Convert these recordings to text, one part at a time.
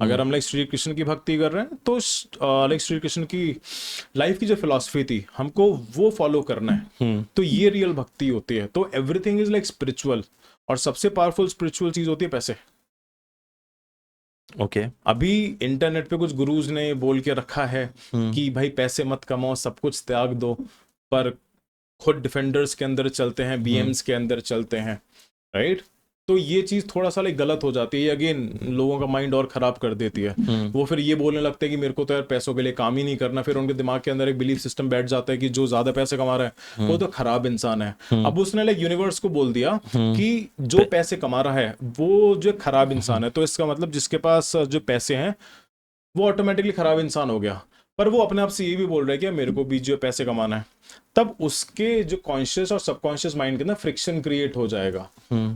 अगर हम लाइक श्री कृष्ण की भक्ति कर रहे हैं तो लाइक श्री कृष्ण की लाइफ की जो फिलॉसफी थी हमको वो फॉलो करना है, तो ये रियल भक्ति होती है। तो एवरीथिंग इज लाइक स्पिरिचुअल, और सबसे पावरफुल स्पिरिचुअल चीज होती है पैसे। ओके। अभी इंटरनेट पे कुछ गुरुज ने बोल के रखा है कि भाई पैसे मत कमाओ, सब कुछ त्याग दो, पर खुद डिफेंडर्स के अंदर चलते हैं, बीएम्स के अंदर चलते हैं, राइट। तो ये चीज थोड़ा सा लाइक गलत हो जाती है, अगेन लोगों का माइंड और खराब कर देती है। वो फिर ये बोलने लगते हैं कि मेरे को तो यार पैसों के लिए काम ही नहीं करना, फिर उनके दिमाग के अंदर एक बिलीफ सिस्टम बैठ जाता है कि जो ज्यादा पैसे कमा रहा है वो तो खराब इंसान है। अब उसने लाइक यूनिवर्स को बोल दिया कि जो पैसे कमा रहा है वो जो खराब इंसान है, तो इसका मतलब जिसके पास जो पैसे हैं वो ऑटोमेटिकली खराब इंसान हो गया। पर वो अपने आप से ये भी बोल रहा है कि यार मेरे को भी जो पैसे कमाना है, तब उसके जो कॉन्शियस और सबकॉन्शियस माइंड के अंदर फ्रिक्शन क्रिएट हो जाएगा।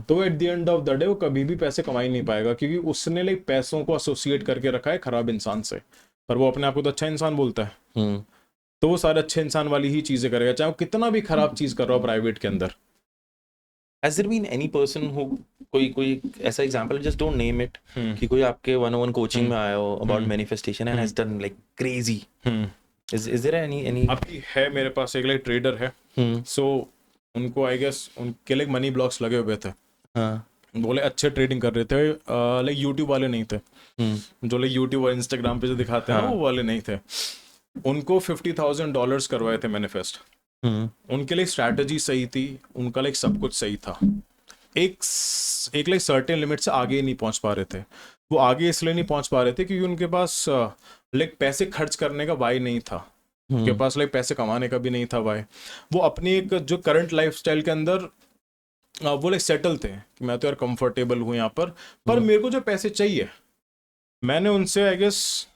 तो at the end of the day वो कभी भी पैसे कमा ही नहीं पाएगा, क्योंकि उसने लाइक पैसों को एसोसिएट करके रखा है खराब इंसान से, पर वो अपने आप को तो अच्छा इंसान बोलता है। तो वो सारे अच्छे इंसान वाली ही चीजें करेगा, चाहे वो कितना भी खराब चीज कर रहा हो प्राइवेट के अंदर। Has there been any person who, कोई कोई ऐसा example, just don't name it, कि कोई आपके 101 कोचिंग में आया हो about manifestation and has done like crazy? Is there any? अभी है मेरे पास एक लाइक ट्रेडर है, सो उनको आई गेस उनके लाइक मनी ब्लॉक्स लगे हुए थे। हाँ। बोले अच्छे ट्रेडिंग कर रहे थे, लाइक यूट्यूब वाले नहीं थे, जो लाइक यूट्यूब और इंस्टाग्राम पे जो दिखाते हैं ना वो वाले नहीं थे। उनको $50,000 करवाए थे मैनिफेस्ट। उनके लिए स्ट्रैटेजी सही थी, उनका लाइक सब कुछ सही था, एक एक लाइक सर्टेन लिमिट से आगे नहीं पहुंच पा रहे थे। वो आगे इसलिए नहीं पहुंच पा रहे थे क्योंकि उनके पास लाइक पैसे खर्च करने का वाई नहीं था, उनके पास लाइक पैसे कमाने का भी नहीं था वाई। वो अपनी एक जो करंट लाइफस्टाइल के अंदर वो लाइक सेटल थे कि मैं तो यार कंफर्टेबल हूँ यहाँ पर मेरे को जो पैसे चाहिए, मैंने उनसे आई गेस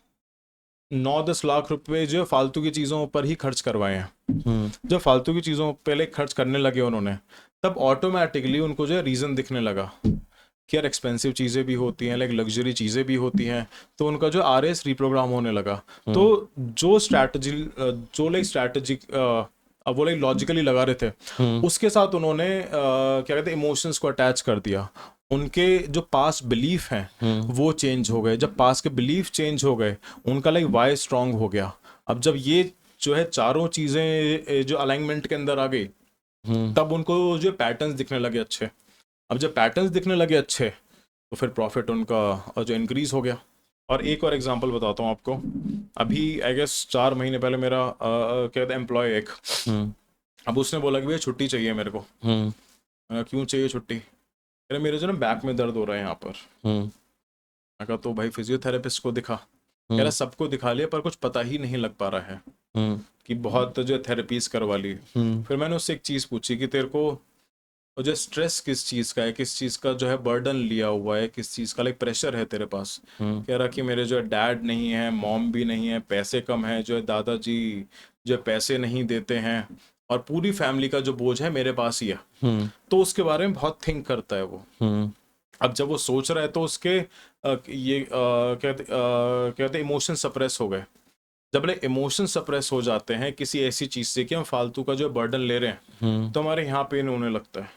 9-10 लाख रुपए जो फालतू की चीज़ों पर ही खर्च करवाए हैं। जब फालतू की चीज़ों पे लाइक खर्च करने लगे उन्होंने, तब ऑटोमेटिकली उनको जो है रीज़न दिखने लगा कि यार एक्सपेंसिव चीज़ें भी होती हैं, लाइक लग्जरी चीज़ें भी होती हैं, तो उनका जो RS रिप्रोग्राम होने लगा। तो जो स्ट्रैटेजी जो लाइक स्ट्रैटेजी अब वो लाइक लॉजिकली लगा रहे थे, उसके साथ उन्होंने क्या कहते हैं इमोशंस को अटैच कर दिया। उनके जो पास्ट बिलीफ हैं वो चेंज हो गए। जब पास्ट के बिलीफ चेंज हो गए, उनका लाइक वाई स्ट्रांग हो गया। अब जब ये जो है चारों चीज़ें जो अलाइनमेंट के अंदर आ गई, तब उनको जो पैटर्न्स दिखने लगे अच्छे। अब जब पैटर्न्स दिखने लगे अच्छे, तो फिर प्रॉफिट उनका जो इंक्रीज हो गया। और एक और एग्जांपल बताता हूँ आपको। अभी आई गेस 4 महीने पहले मेरा क्या कहते हैं एम्प्लॉय एक, अब उसने बोला कि भैया छुट्टी चाहिए मेरे को। क्यों चाहिए छुट्टी? अरे मेरे जो ना बैक में दर्द हो रहा है यहाँ पर। मैं कहा तो भाई फिजियोथेरेपिस्ट को दिखा। कह रहा सबको दिखा लिया पर कुछ पता ही नहीं लग पा रहा है कि बहुत जो थेरेपीज करवा ली। फिर मैंने उससे एक चीज़ पूछी कि तेरे को और जो स्ट्रेस किस चीज़ का है, किस चीज़ का जो है बर्डन लिया हुआ है, किस चीज़ का लाइक प्रेशर है तेरे पास? कह रहा कि मेरे जो है डैड नहीं है, मॉम भी नहीं है, पैसे कम है, जो है दादाजी जो है पैसे नहीं देते हैं, और पूरी फैमिली का जो बोझ है मेरे पास ही है। तो उसके बारे में बहुत थिंक करता है वो। अब जब वो सोच रहा है तो उसके कहते इमोशन सप्रेस हो गए। जब लाइक इमोशन सप्रेस हो जाते हैं किसी ऐसी चीज से कि हम फालतू का जो बर्डन ले रहे हैं, तो हमारे यहाँ पेन होने लगता है,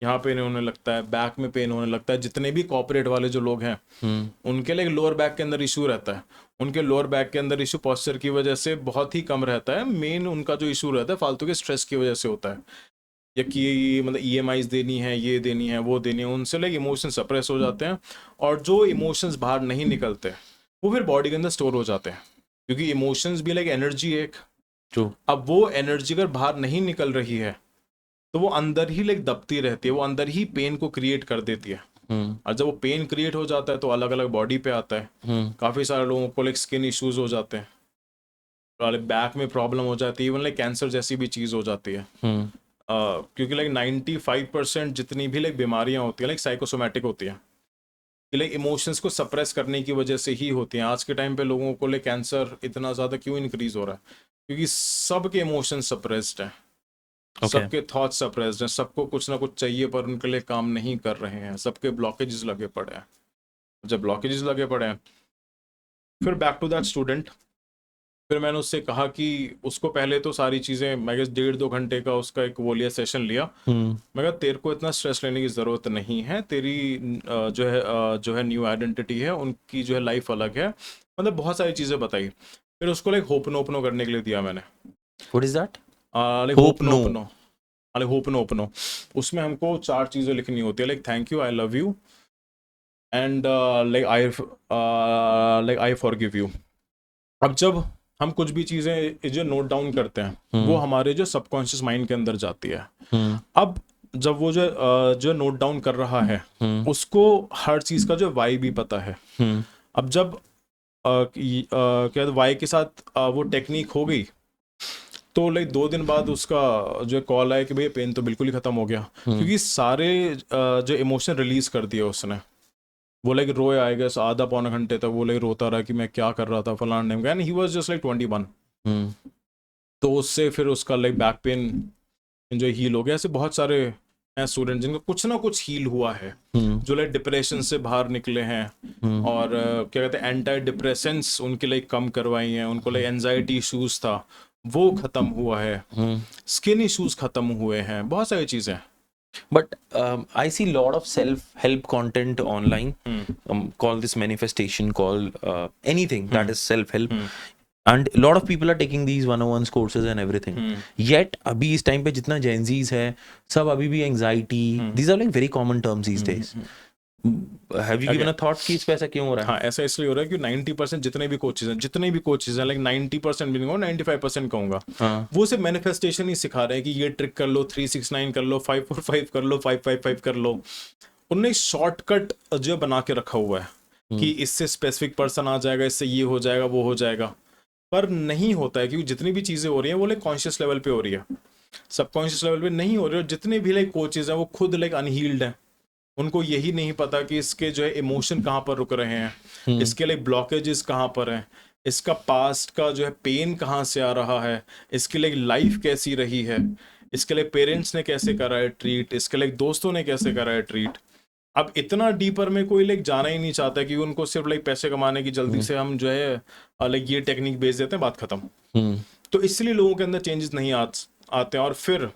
यहाँ पेन होने लगता है, बैक में पेन होने लगता है। जितने भी कॉर्पोरेट वाले जो लोग हैं, उनके लिए लोअर बैक के अंदर इशू रहता है। उनके लोअर बैक के अंदर इशू पॉस्चर की वजह से बहुत ही कम रहता है। मेन उनका जो इशू रहता है फालतू के स्ट्रेस की वजह से होता है, या कि मतलब EMIs देनी है, ये देनी है, वो देनी है, उनसे लाइक इमोशन सप्रेस हो जाते हैं। और जो इमोशंस बाहर नहीं निकलते वो फिर बॉडी के अंदर स्टोर हो जाते हैं, क्योंकि इमोशंस भी लाइक एनर्जी है एक। ट्रू। अब वो एनर्जी अगर बाहर नहीं निकल रही है तो वो अंदर ही लाइक दबती रहती है, वो अंदर ही पेन को क्रिएट कर देती है। और जब वो पेन क्रिएट हो जाता है तो अलग अलग बॉडी पे आता है। काफी सारे लोगों को लाइक स्किन इश्यूज हो जाते हैं, बैक में प्रॉब्लम हो जाती है, इवन लाइक कैंसर जैसी भी चीज हो जाती है। क्योंकि लाइक 95% जितनी भी लाइक बीमारियां होती है लाइक साइकोसोमैटिक होती है, कि लाइक इमोशंस को सप्रेस करने की वजह से ही होती हैं। आज के टाइम पे लोगों को लाइक कैंसर इतना ज़्यादा क्यों इंक्रीज हो रहा है? क्योंकि सबके इमोशंस सप्रेस्ड हैं, ओके। सबके थॉट्स सप्रेस्ड हैं, सबको कुछ ना कुछ चाहिए पर उनके लिए काम नहीं कर रहे हैं, सबके ब्लॉकेजेस लगे पड़े हैं। जब ब्लॉकेजेस लगे पड़े हैं, फिर बैक टू दैट स्टूडेंट, फिर मैंने उससे कहा कि उसको पहले तो सारी चीज़ें मैं 1.5-2 घंटे का उसका एक वो लिया सेशन लिया। मैं कहा तेरे को इतना स्ट्रेस लेने की ज़रूरत नहीं है, तेरी जो है न्यू आइडेंटिटी है, उनकी जो है लाइफ अलग है, मतलब बहुत सारी चीज़ें बताई। फिर उसको लाइक होपनो के लिए दिया मैंने। What is that? लाइक होपनो होपनो उसमें हमको 4 चीज़ें लिखनी होती है, like thank you, I love you, and like I forgive you. अब जब हम कुछ भी चीज़ें जो नोट डाउन करते हैं वो हमारे जो सबकॉन्शियस माइंड के अंदर जाती है। अब जब वो जो नोट डाउन कर रहा है उसको हर चीज़ का जो वाई भी पता है। अब जब क्या वाई के साथ वो टेक्निक हो गई तो लाइक 2 दिन बाद उसका जो कॉल आया कि भाई पेन तो बिल्कुल ही खत्म हो गया, क्योंकि सारे जो इमोशन रिलीज कर दिया उसने। वो लाइक रोए आएगा आधा पौना घंटे तक, वो लाइक रोता रहा कि मैं क्या कर रहा था फलान टाइम का, and he was just like 21। तो उससे फिर उसका लाइक बैक पेन जो हील हो गया। ऐसे बहुत सारे हैं स्टूडेंट जिनका कुछ ना कुछ हील हुआ है, जो लाइक डिप्रेशन से बाहर निकले हैं, और क्या कहते हैं एंटी डिप्रेसेंट्स उनके लाइक कम करवाई हैं, उनको लाइक एंजाइटी इश्यूज था वो खत्म हुआ है, स्किन इश्यूज खत्म हुए हैं, बहुत सारी चीजें। But I see a lot of self-help content online. Call this manifestation, call anything that is self-help. And a lot of people are taking these 101 courses and everything. Yet, अभी इस time पे जितना Gen Zs है, सब अभी भी anxiety. These are like very common terms these days. Have you given a thought कि इस पे ऐसा क्यों हो रहा है? हाँ, ऐसा इसलिए हो रहा है कि 90% जितने भी कोचेज हैं लाइक 90% भी नहीं कहूँगा, 95% कहूँगा, वो सिर्फ मैनिफेस्टेशन ही सिखा रहे हैं कि ये ट्रिक कर लो, 369 कर लो, 545 कर लो, 555 कर लो। उनने शॉर्टकट जो बना के रखा हुआ है कि इससे स्पेसिफिक पर्सन आ जाएगा, इससे ये हो जाएगा, वो हो जाएगा, पर नहीं होता है। क्योंकि जितनी भी चीज़ें हो रही हैं वो लाइक कॉन्शियस लेवल पे हो रही है, सबकॉन्शियस लेवल पे नहीं हो रही है। और जितने भी लाइक कोचेज हैं वो खुद लाइक अनहील्ड हैं, उनको यही नहीं पता कि इसके जो है इमोशन कहाँ पर रुक रहे हैं, इसके लिए ब्लॉकेजेस कहाँ पर हैं, इसका पास्ट का जो है पेन कहाँ से आ रहा है, इसके लिए लाइफ कैसी रही है, इसके लिए पेरेंट्स ने कैसे करा है ट्रीट, इसके लिए दोस्तों ने कैसे करा है ट्रीट। अब इतना डीपर में कोई लाइक जाना ही नहीं चाहता कि उनको सिर्फ लाइक पैसे कमाने की जल्दी से हम जो है लाइक ये टेक्निक बेच देते हैं, बात खत्म। तो इसलिए लोगों के अंदर चेंजेस नहीं आते हैं। और फिर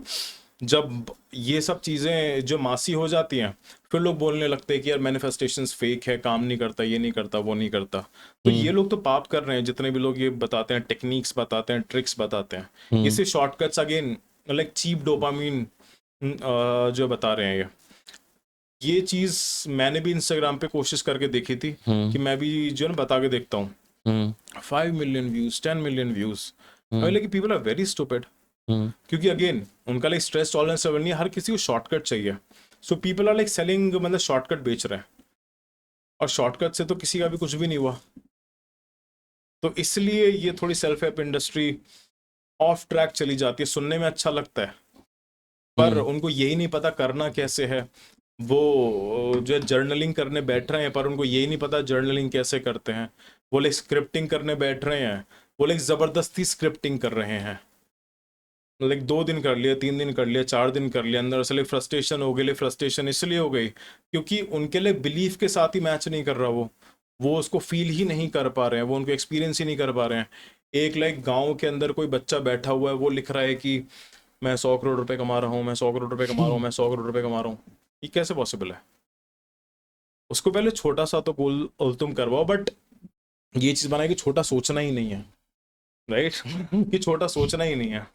जब ये सब चीज़ें जो मासी हो जाती हैं फिर लोग बोलने लगते हैं कि यार मैनिफेस्टेशंस फेक है, काम नहीं करता, ये नहीं करता, वो नहीं करता। तो ये लोग तो पाप कर रहे हैं, जितने भी लोग ये बताते हैं, टेक्निक्स बताते हैं, ट्रिक्स बताते हैं, इसे shortcuts again like cheap dopamine जो बता रहे हैं। ये चीज़ मैंने भी इंस्टाग्राम पे कोशिश करके देखी थी कि मैं भी जो है ना बता के देखता हूँ 5 मिलियन व्यूज, 10 मिलियन व्यूज, लेकिन पीपल आर वेरी स्टूपिड। क्योंकि अगेन उनका लाइक स्ट्रेस टॉलरेंस लेवल नहीं है, हर किसी को शॉर्टकट चाहिए। So people are like selling, मतलब शॉर्टकट बेच रहे हैं, और शॉर्टकट से तो किसी का भी कुछ भी नहीं हुआ। तो इसलिए ये थोड़ी self help industry of track चली जाती है। सुनने में अच्छा लगता है पर उनको यही नहीं पता करना कैसे है। वो जो है जर्नलिंग करने बैठ रहे हैं पर उनको यही नहीं पता जर्नलिंग कैसे करते हैं। वो लाइक स्क्रिप्टिंग करने बैठ रहे हैं, वो लाइक जबरदस्ती स्क्रिप्टिंग कर रहे हैं, लाइक 2 दिन कर लिया, 3 दिन कर लिया, 4 दिन कर लिया, अंदर से लाइक फ्रस्ट्रेशन हो गई। फ्रस्ट्रेशन इसलिए हो गई क्योंकि उनके लिए बिलीफ के साथ ही मैच नहीं कर रहा, वो उसको फील ही नहीं कर पा रहे हैं, वो उनको एक्सपीरियंस ही नहीं कर पा रहे हैं। एक लाइक गाँव के अंदर कोई बच्चा बैठा हुआ है, वो लिख रहा है कि मैं 100 करोड़ रुपए कमा रहा हूँ, मैं 100 करोड़ रुपए कमा रहा हूँ, मैं 100 करोड़ रुपए कमा रहा हूँ। ये कैसे पॉसिबल है? उसको पहले छोटा सा तो गोल तुम करवाओ, बट ये चीज़ बनाए कि छोटा सोचना ही नहीं है, राइट? कि छोटा सोचना ही नहीं है।